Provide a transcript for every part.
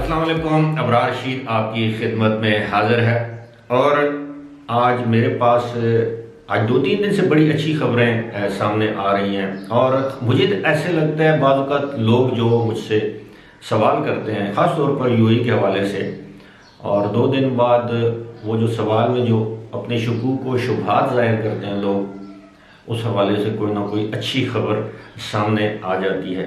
अस्सलाम वालेकुम। अबरार रशीद आपकी खिदमत में हाजिर है और आज मेरे पास आज 2-3 दिन से बड़ी अच्छी खबरें सामने आ रही हैं और मुझे तो ऐसे लगता है बाज़ औक़ात लोग जो मुझसे सवाल करते हैं ख़ास तौर पर यूएई के हवाले से, और 2 दिन बाद वो जो सवाल में जो अपने शकूक व शुबहात ज़ाहिर करते हैं लोग, उस हवाले से कोई ना कोई अच्छी खबर सामने आ जाती है।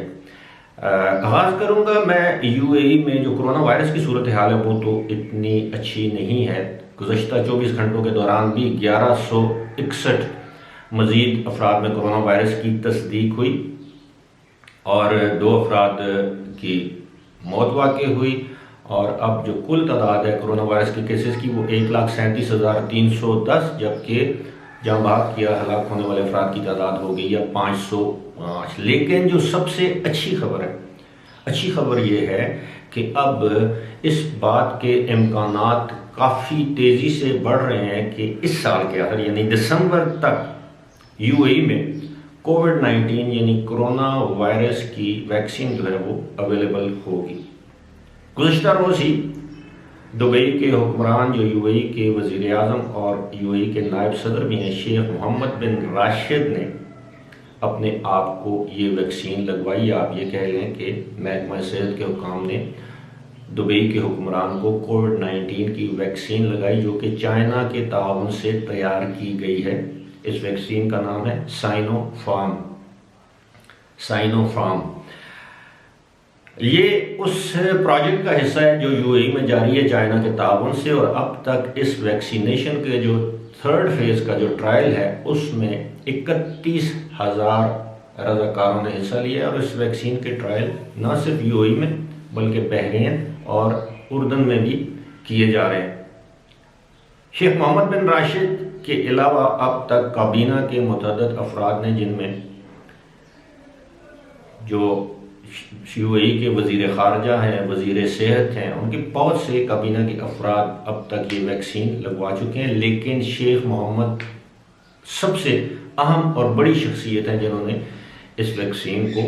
आगाज़ करूँगा मैं यूएई में जो कोरोना वायरस की सूरत हाल है वो तो इतनी अच्छी नहीं है। गुज़श्ता 24 घंटों के दौरान भी 1161 मज़ीद अफराद में कोरोना वायरस की तस्दीक हुई और 2 अफराद की मौत वाक़ई हुई, और अब जो कुल तादाद है कोरोना वायरस के केसेस की वो 1,37,310, जबकि जहाँ भाग किया हलाक होने वाले अफराद की तादाद हो गई है 505। लेकिन जो सबसे अच्छी खबर है, अच्छी खबर ये है कि अब इस बात के इम्कानात काफ़ी तेज़ी से बढ़ रहे हैं कि इस साल के आखिर यानी दिसंबर तक यूएई में कोविड-19 यानी कोरोना वायरस की वैक्सीन जो है वो अवेलेबल होगी। गुज़श्ता रोज़ ही दुबई के हुक्मरान जो यूएई के वज़ीर आज़म और यूएई के नायब सदर भी हैं, शेख मोहम्मद बिन राशिद ने अपने आप को ये वैक्सीन लगवाई। आप ये कह लें कि महकमा सेहत के हुकाम ने दुबई के हुक्मरान को कोविड-19 की वैक्सीन लगाई, जो कि चाइना के ताउन से तैयार की गई है। इस वैक्सीन का नाम है साइनोफार्म। ये उस प्रोजेक्ट का हिस्सा है जो यूएई में जारी है चाइना के ताउन से, और अब तक इस वैक्सीनेशन के जो 3rd फेज़ का जो ट्रायल है उसमें 31,000 रज़ाकारों ने हिस्सा लिया है। और इस वैक्सीन के ट्रायल न सिर्फ यूएई में बल्कि बहरीन और उर्दन में भी किए जा रहे हैं। शेख मोहम्मद बिन राशिद के अलावा अब तक काबीना के मुतअद्दिद अफराद ने, जिनमें जो यूएई के वज़ीर ख़ारजा हैं, वज़ीर सेहत हैं, उनके बहुत से काबीना के अफराद अब तक ये वैक्सीन लगवा चुके हैं। लेकिन शेख मोहम्मद सबसे अहम और बड़ी शख्सियत हैं जिन्होंने इस वैक्सीन को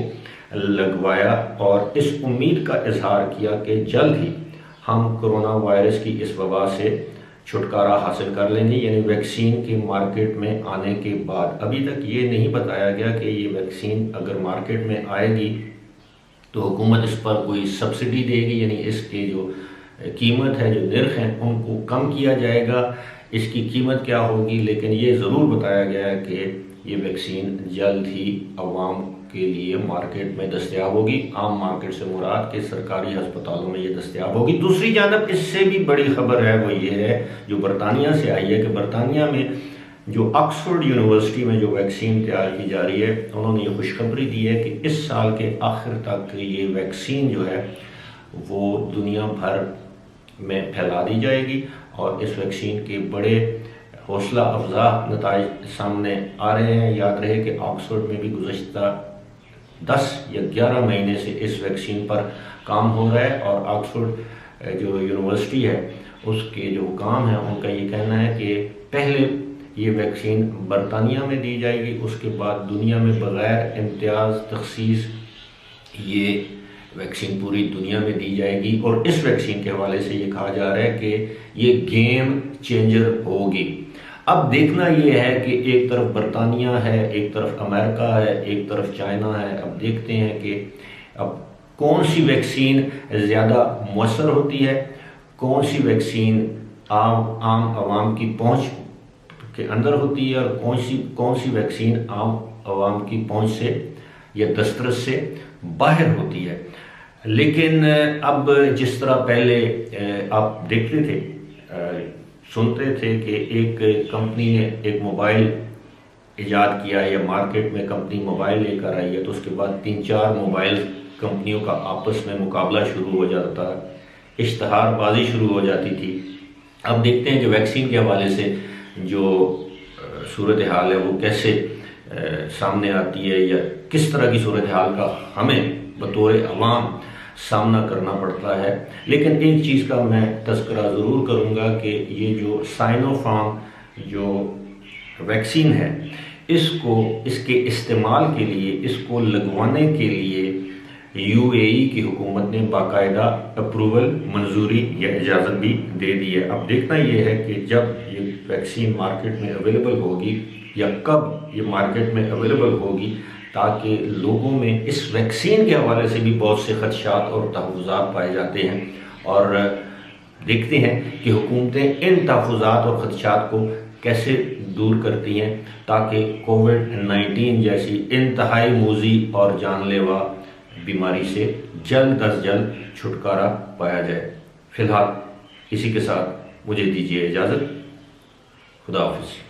लगवाया और इस उम्मीद का इजहार किया कि जल्द ही हम कोरोना वायरस की इस वबा से छुटकारा हासिल कर लेंगे, यानी वैक्सीन के मार्केट में आने के बाद। अभी तक ये नहीं बताया गया कि ये वैक्सीन अगर मार्केट में आएगी तो हुकूमत इस पर कोई सब्सिडी देगी, यानी इसके जो कीमत है, जो निर्ख हैं, उनको कम किया जाएगा, इसकी कीमत क्या होगी। लेकिन ये ज़रूर बताया गया है कि ये वैक्सीन जल्द ही अवाम के लिए मार्केट में दस्तयाब होगी। आम मार्केट से मुराद के सरकारी हस्पतालों में ये दस्तयाब होगी। दूसरी जानब इससे भी बड़ी खबर है वो ये है जो बरतानिया से आई है कि बरतानिया में जो ऑक्सफोर्ड यूनिवर्सिटी में जो वैक्सीन तैयार की जा रही है, उन्होंने ये खुशखबरी दी है कि इस साल के आखिर तक ये वैक्सीन जो है वो दुनिया भर में फैला दी जाएगी। और इस वैक्सीन के बड़े हौसला अफजा नताइज सामने आ रहे हैं। याद रहे कि ऑक्सफोर्ड में भी गुज़श्ता 10 या 11 महीने से इस वैक्सीन पर काम हो रहा है, और ऑक्सफोर्ड जो यूनिवर्सिटी है उसके जो हुकाम हैं उनका ये कहना है कि पहले ये वैक्सीन बरतानिया में दी जाएगी, उसके बाद दुनिया में बग़ैर इम्तियाज़ तख़सीस ये वैक्सीन पूरी दुनिया में दी जाएगी। और इस वैक्सीन के हवाले से ये कहा जा रहा है कि ये गेम चेंजर होगी। अब देखना ये है कि एक तरफ बरतानिया है, एक तरफ अमेरिका है, एक तरफ चाइना है। अब देखते हैं कि अब कौन सी वैक्सीन ज़्यादा मौसर होती है, कौन सी वैक्सीन आम आवाम की पहुँच के अंदर होती है, और कौन सी वैक्सीन आम आवाम की पहुँच से या दस्तरस से बाहर होती है। लेकिन अब जिस तरह पहले आप देखते थे, सुनते थे कि एक कंपनी ने एक मोबाइल ईजाद किया है या मार्केट में कंपनी मोबाइल लेकर आई है, तो उसके बाद 3-4 मोबाइल कंपनियों का आपस में मुकाबला शुरू हो जाता था, इश्तहारबाजी शुरू हो जाती थी। अब देखते हैं कि वैक्सीन के हवाले से जो सूरत हाल है वो कैसे सामने आती है, या किस तरह की सूरत हाल का हमें बतौर अवाम सामना करना पड़ता है। लेकिन एक चीज़ का मैं तज़किरा ज़रूर करूँगा कि ये जो साइनोफार्म जो वैक्सीन है, इसको इसके इस्तेमाल के लिए, इसको लगवाने के लिए यूएई की हुकूमत ने बाकायदा अप्रूवल, मंजूरी या इजाज़त भी दे दी है। अब देखना ये है कि जब ये वैक्सीन मार्केट में अवेलेबल होगी या कब ये मार्केट में अवेलेबल होगी, ताकि लोगों में इस वैक्सीन के हवाले से भी बहुत से खदशात और तहफ़्फ़ुज़ात पाए जाते हैं, और देखते हैं कि हुकूमतें इन तहफ़्फ़ुज़ात और खदशात को कैसे दूर करती हैं, ताकि कोविड-19 जैसी इंतहाई मूज़ी और जानलेवा बीमारी से जल्द अज जल्द छुटकारा पाया जाए। फिलहाल इसी के साथ मुझे दीजिए इजाज़त। खुदा हाफिज़।